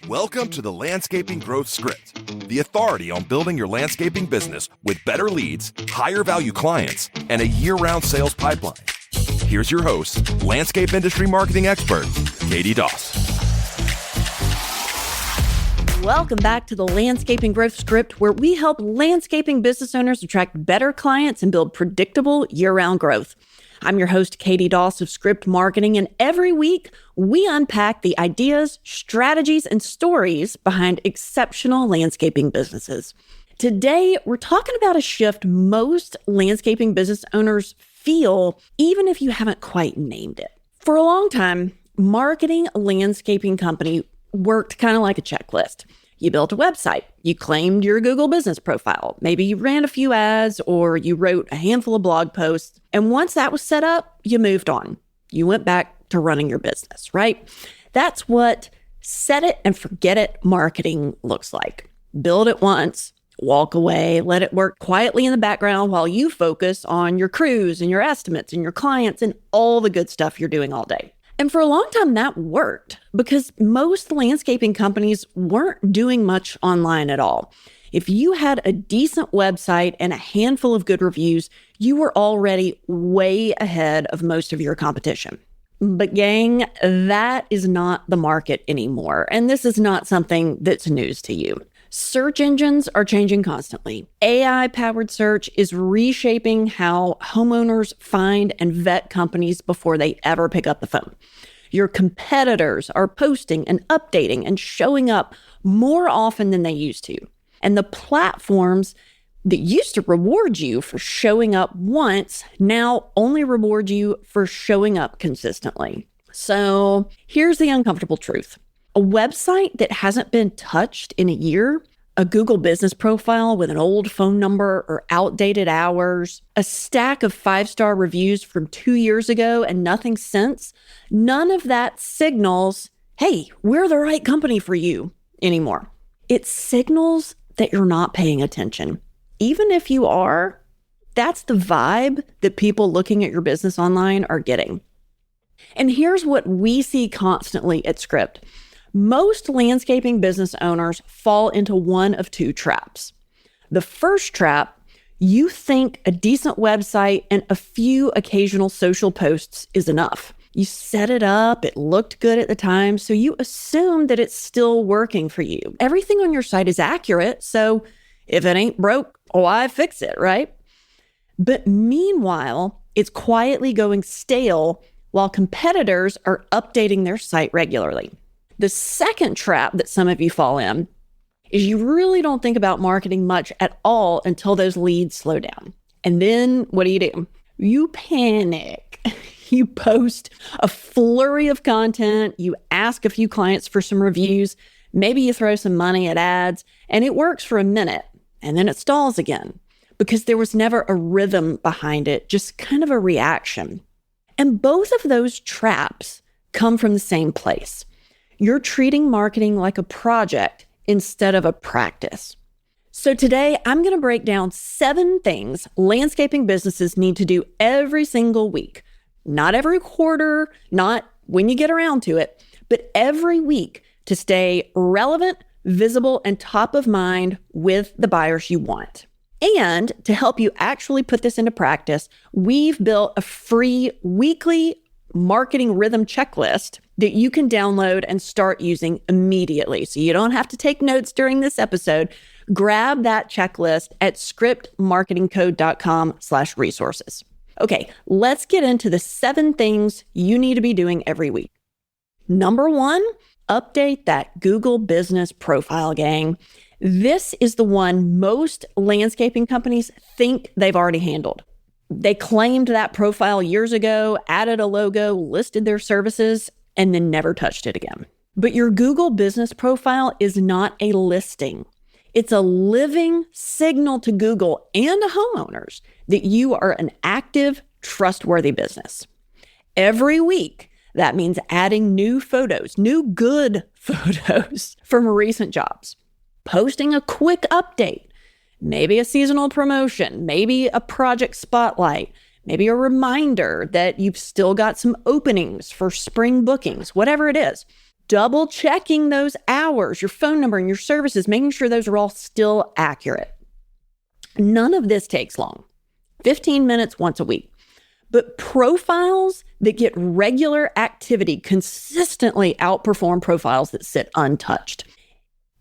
Welcome to the Landscaping Growth Script, the authority on building your landscaping business with better leads, higher value clients, and a year-round sales pipeline. Here's your host, landscape industry marketing expert, Katy Doss. Welcome back to the Landscaping Growth Script, where we help landscaping business owners attract better clients and build predictable year-round growth. I'm your host, Katy Doss of Script Marketing, and every week we unpack the ideas, strategies, and stories behind exceptional landscaping businesses. Today, we're talking about a shift most landscaping business owners feel, even if you haven't quite named it. For a long time, marketing a landscaping company worked kind of like a checklist. You built a website, you claimed your Google business profile, maybe you ran a few ads or you wrote a handful of blog posts. And once that was set up, you moved on. You went back to running your business, right? That's what set it and forget it marketing looks like. Build it once, walk away, let it work quietly in the background while you focus on your crews and your estimates and your clients and all the good stuff you're doing all day. And for a long time, that worked because most landscaping companies weren't doing much online at all. If you had a decent website and a handful of good reviews, you were already way ahead of most of your competition. But gang, that is not the market anymore. And this is not something that's news to you. Search engines are changing constantly. AI-powered search is reshaping how homeowners find and vet companies before they ever pick up the phone. Your competitors are posting and updating and showing up more often than they used to. And the platforms that used to reward you for showing up once now only reward you for showing up consistently. So here's the uncomfortable truth. A website that hasn't been touched in a year, a Google business profile with an old phone number or outdated hours, a stack of 5-star reviews from 2 years ago and nothing since, none of that signals, hey, we're the right company for you anymore. It signals that you're not paying attention. Even if you are, that's the vibe that people looking at your business online are getting. And here's what we see constantly at Script. Most landscaping business owners fall into one of two traps. The first trap, you think a decent website and a few occasional social posts is enough. You set it up, it looked good at the time, so you assume that it's still working for you. Everything on your site is accurate, so if it ain't broke, why fix it, right? But meanwhile, it's quietly going stale while competitors are updating their site regularly. The second trap that some of you fall in is you really don't think about marketing much at all until those leads slow down. And then what do? You panic. You post a flurry of content. You ask a few clients for some reviews. Maybe you throw some money at ads, and it works for a minute, and then it stalls again because there was never a rhythm behind it, just kind of a reaction. And both of those traps come from the same place. You're treating marketing like a project instead of a practice. So today, I'm going to break down 7 things landscaping businesses need to do every single week. Not every quarter, not when you get around to it, but every week to stay relevant, visible, and top of mind with the buyers you want. And to help you actually put this into practice, we've built a free weekly marketing rhythm checklist that you can download and start using immediately. So you don't have to take notes during this episode. Grab that checklist at scriptmarketingcode.com/resources. Okay, let's get into the 7 things you need to be doing every week. Number 1, update that Google business profile, gang. This is the one most landscaping companies think they've already handled. They claimed that profile years ago, added a logo, listed their services, and then never touched it again. But your Google business profile is not a listing. It's a living signal to Google and to homeowners that you are an active, trustworthy business. Every week, that means adding new photos, new good photos from recent jobs, posting a quick update, maybe a seasonal promotion, maybe a project spotlight, maybe a reminder that you've still got some openings for spring bookings, whatever it is. double checking those hours, your phone number and your services, making sure those are all still accurate. None of this takes long, 15 minutes once a week. But profiles that get regular activity consistently outperform profiles that sit untouched.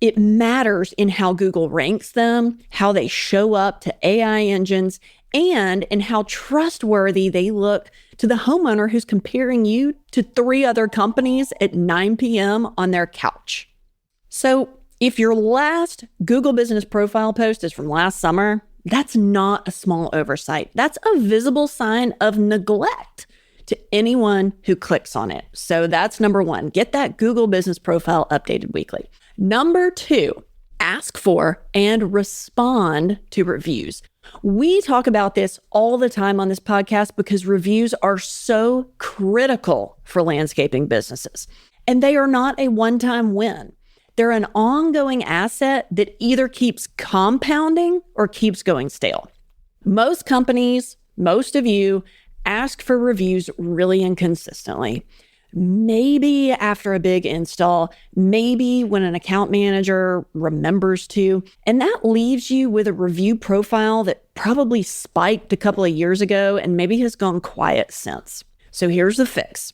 It matters in how Google ranks them, how they show up to AI engines, and in how trustworthy they look to the homeowner who's comparing you to 3 other companies at 9 p.m. on their couch. So if your last Google Business Profile post is from last summer, that's not a small oversight. That's a visible sign of neglect to anyone who clicks on it. So that's number 1. Get that Google Business Profile updated weekly. Number 2, ask for and respond to reviews. We talk about this all the time on this podcast because reviews are so critical for landscaping businesses. And they are not a one-time win. They're an ongoing asset that either keeps compounding or keeps going stale. Most companies, most of you, ask for reviews really inconsistently. Maybe after a big install, maybe when an account manager remembers to, and that leaves you with a review profile that probably spiked a couple of years ago and maybe has gone quiet since. So here's the fix.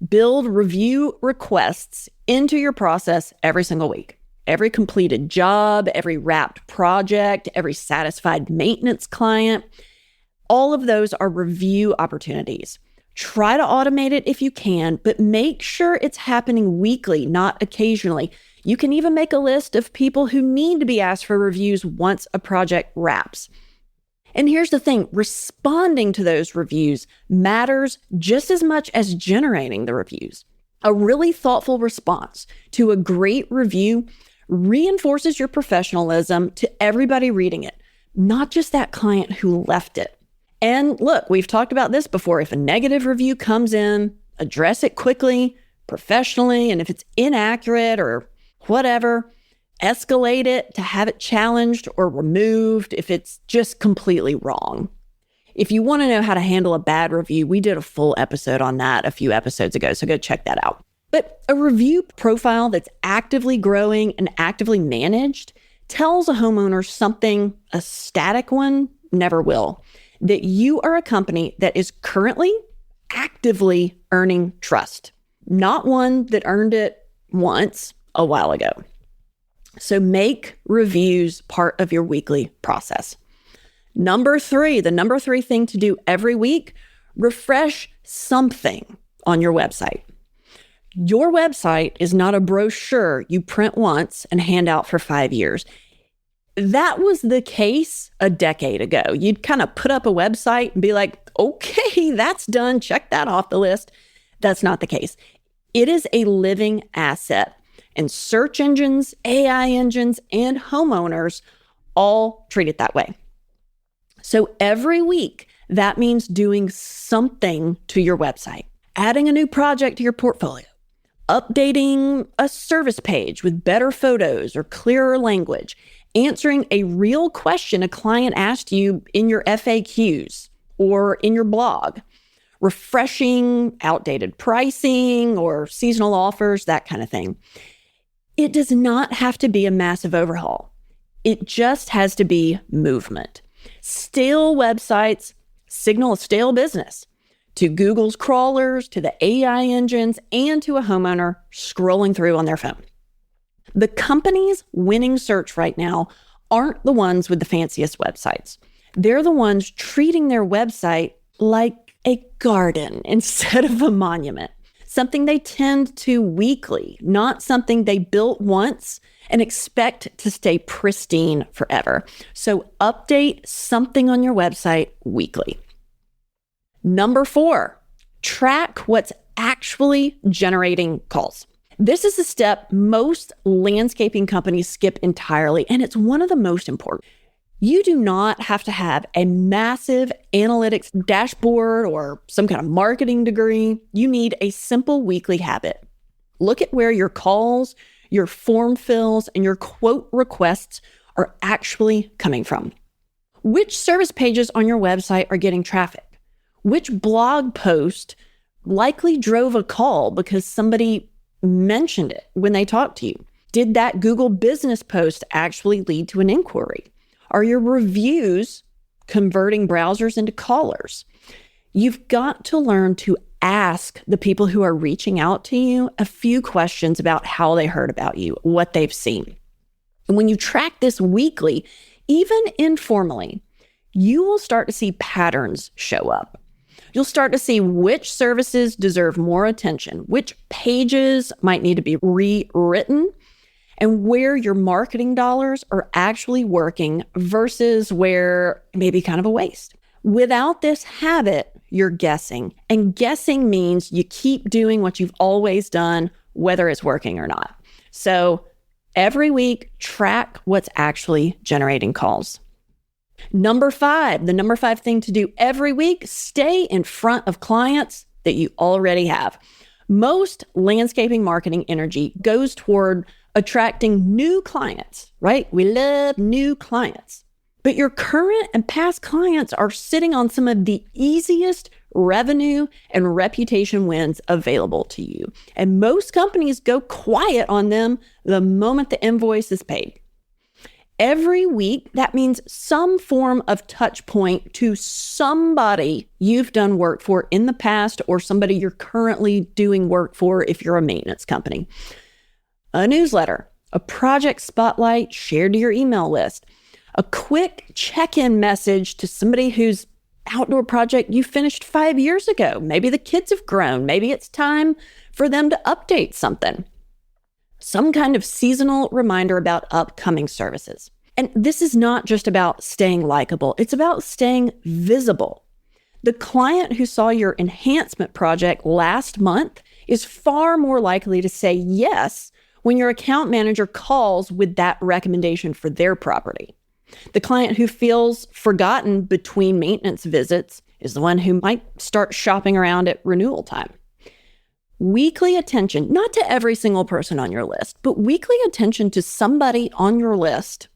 Build review requests into your process every single week. Every completed job, every wrapped project, every satisfied maintenance client, all of those are review opportunities. Try to automate it if you can, but make sure it's happening weekly, not occasionally. You can even make a list of people who need to be asked for reviews once a project wraps. And here's the thing, responding to those reviews matters just as much as generating the reviews. A really thoughtful response to a great review reinforces your professionalism to everybody reading it, not just that client who left it. And look, we've talked about this before. If a negative review comes in, address it quickly, professionally, and if it's inaccurate or whatever, escalate it to have it challenged or removed if it's just completely wrong. If you want to know how to handle a bad review, we did a full episode on that a few episodes ago, so go check that out. But a review profile that's actively growing and actively managed tells a homeowner something a static one never will, that you are a company that is currently actively earning trust, not one that earned it once a while ago. So make reviews part of your weekly process. Number 3, the number 3 thing to do every week, refresh something on your website. Your website is not a brochure you print once and hand out for 5 years. That was the case a decade ago. You'd kind of put up a website and be like, okay, that's done. Check that off the list. That's not the case. It is a living asset. And search engines, AI engines, and homeowners all treat it that way. So every week, that means doing something to your website, adding a new project to your portfolio, updating a service page with better photos or clearer language, answering a real question a client asked you in your FAQs or in your blog, refreshing outdated pricing or seasonal offers, that kind of thing. It does not have to be a massive overhaul. It just has to be movement. Stale websites signal a stale business to Google's crawlers, to the AI engines, and to a homeowner scrolling through on their phone. The companies winning search right now aren't the ones with the fanciest websites. They're the ones treating their website like a garden instead of a monument. Something they tend to weekly, not something they built once and expect to stay pristine forever. So update something on your website weekly. Number 4, track what's actually generating calls. This is a step most landscaping companies skip entirely, and it's one of the most important. You do not have to have a massive analytics dashboard or some kind of marketing degree. You need a simple weekly habit. Look at where your calls, your form fills, and your quote requests are actually coming from. Which service pages on your website are getting traffic? Which blog post likely drove a call because somebody mentioned it when they talk to you? Did that Google business post actually lead to an inquiry? Are your reviews converting browsers into callers? You've got to learn to ask the people who are reaching out to you a few questions about how they heard about you, what they've seen. And when you track this weekly, even informally, you will start to see patterns show up. You'll start to see which services deserve more attention, which pages might need to be rewritten, and where your marketing dollars are actually working versus where maybe kind of a waste. Without this habit, you're guessing. And guessing means you keep doing what you've always done, whether it's working or not. So every week, track what's actually generating calls. The number 5 thing to do every week, stay in front of clients that you already have. Most landscaping marketing energy goes toward attracting new clients, right? We love new clients. But your current and past clients are sitting on some of the easiest revenue and reputation wins available to you. And most companies go quiet on them the moment the invoice is paid. Every week, that means some form of touch point to somebody you've done work for in the past or somebody you're currently doing work for if you're a maintenance company. A newsletter, a project spotlight shared to your email list, a quick check-in message to somebody whose outdoor project you finished 5 years ago. Maybe the kids have grown. Maybe it's time for them to update something. Some kind of seasonal reminder about upcoming services. And this is not just about staying likable. It's about staying visible. The client who saw your enhancement project last month is far more likely to say yes when your account manager calls with that recommendation for their property. The client who feels forgotten between maintenance visits is the one who might start shopping around at renewal time. Weekly attention, not to every single person on your list, but weekly attention to somebody on your list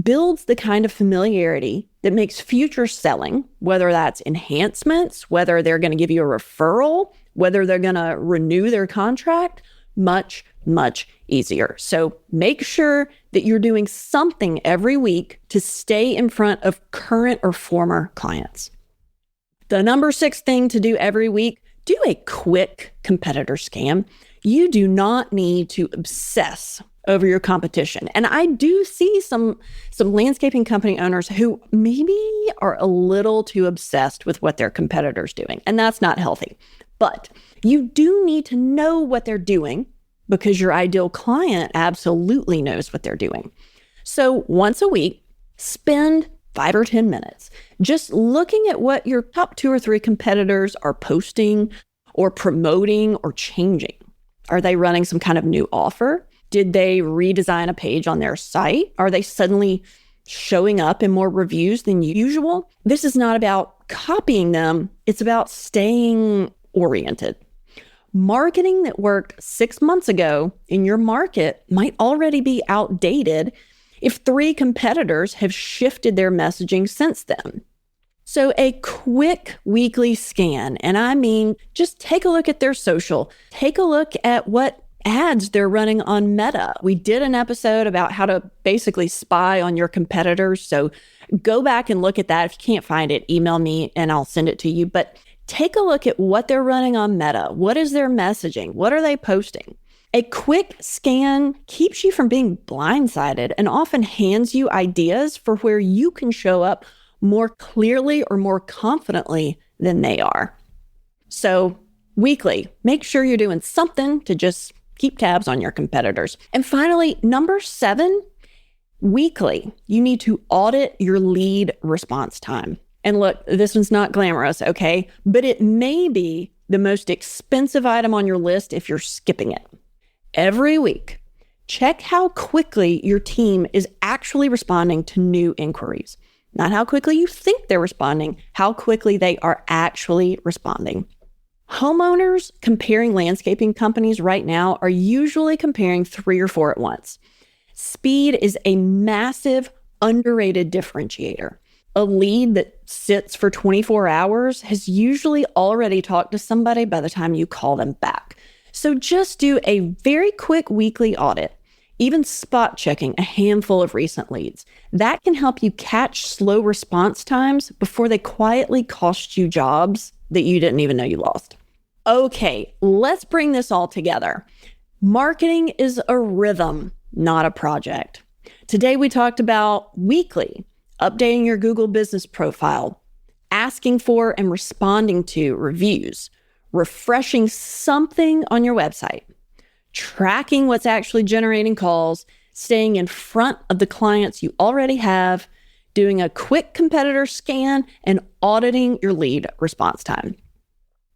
builds the kind of familiarity that makes future selling, whether that's enhancements, whether they're going to give you a referral, whether they're going to renew their contract, much, much easier. So make sure that you're doing something every week to stay in front of current or former clients. The number 6 thing to do every week, do a quick competitor scan. You do not need to obsess over your competition. And I do see some landscaping company owners who maybe are a little too obsessed with what their competitor's doing. And that's not healthy. But you do need to know what they're doing because your ideal client absolutely knows what they're doing. So once a week, spend 5 or 10 minutes just looking at what your top 2 or 3 competitors are posting or promoting or changing. Are they running some kind of new offer? Did they redesign a page on their site? Are they suddenly showing up in more reviews than usual? This is not about copying them. It's about staying oriented. Marketing that worked 6 months ago in your market might already be outdated if 3 competitors have shifted their messaging since then. So a quick weekly scan, and I mean, just take a look at their social, take a look at what ads they're running on Meta. We did an episode about how to basically spy on your competitors. So go back and look at that. If you can't find it, email me and I'll send it to you. But take a look at what they're running on Meta. What is their messaging? What are they posting? A quick scan keeps you from being blindsided and often hands you ideas for where you can show up more clearly or more confidently than they are. So weekly, make sure you're doing something to just keep tabs on your competitors. And finally, number 7, weekly, you need to audit your lead response time. And look, this one's not glamorous, okay? But it may be the most expensive item on your list if you're skipping it. Every week, check how quickly your team is actually responding to new inquiries. Not how quickly you think they're responding, how quickly they are actually responding. Homeowners comparing landscaping companies right now are usually comparing 3 or 4 at once. Speed is a massive, underrated differentiator. A lead that sits for 24 hours has usually already talked to somebody by the time you call them back. So just do a very quick weekly audit, even spot checking a handful of recent leads. That can help you catch slow response times before they quietly cost you jobs that you didn't even know you lost. Okay, let's bring this all together. Marketing is a rhythm, not a project. Today we talked about weekly, updating your Google business profile, asking for and responding to reviews, refreshing something on your website, tracking what's actually generating calls, staying in front of the clients you already have, doing a quick competitor scan, and auditing your lead response time.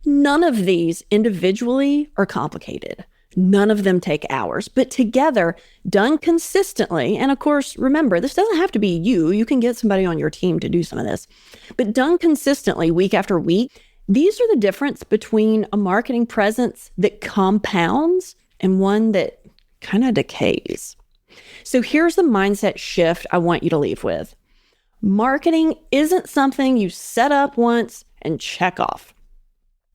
None of these individually are complicated. None of them take hours, but together, done consistently, and of course, remember, this doesn't have to be you. You can get somebody on your team to do some of this, but done consistently week after week, these are the difference between a marketing presence that compounds and one that kind of decays. So here's the mindset shift I want you to leave with. Marketing isn't something you set up once and check off.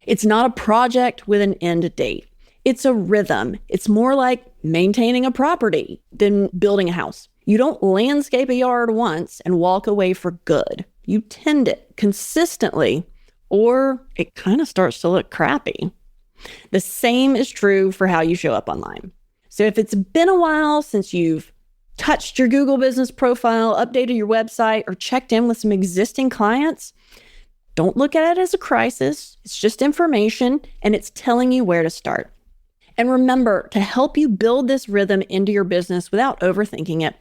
It's not a project with an end date. It's a rhythm. It's more like maintaining a property than building a house. You don't landscape a yard once and walk away for good. You tend it consistently, or it kind of starts to look crappy. The same is true for how you show up online. So if it's been a while since you've touched your Google business profile, updated your website, or checked in with some existing clients, don't look at it as a crisis. It's just information, and it's telling you where to start. And remember, to help you build this rhythm into your business without overthinking it,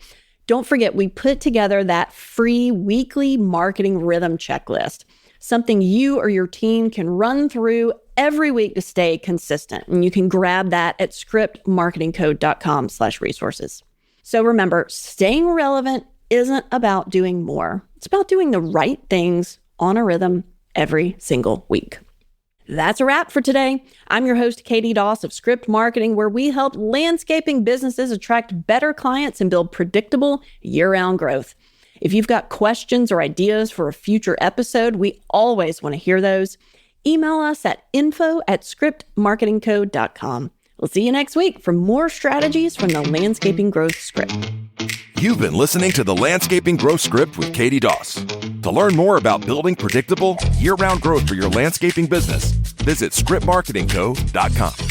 don't forget we put together that free weekly marketing rhythm checklist, something you or your team can run through every week to stay consistent. And you can grab that at scriptmarketingcode.com/resources. So remember, staying relevant isn't about doing more. It's about doing the right things on a rhythm every single week. That's a wrap for today. I'm your host, Katy Doss of Script Marketing, where we help landscaping businesses attract better clients and build predictable year-round growth. If you've got questions or ideas for a future episode, we always want to hear those. Email us at info@scriptmarketingcode.com. We'll see you next week for more strategies from the Landscaping Growth Script. You've been listening to the Landscaping Growth Script with Katy Doss. To learn more about building predictable, year-round growth for your landscaping business, visit scriptmarketingco.com.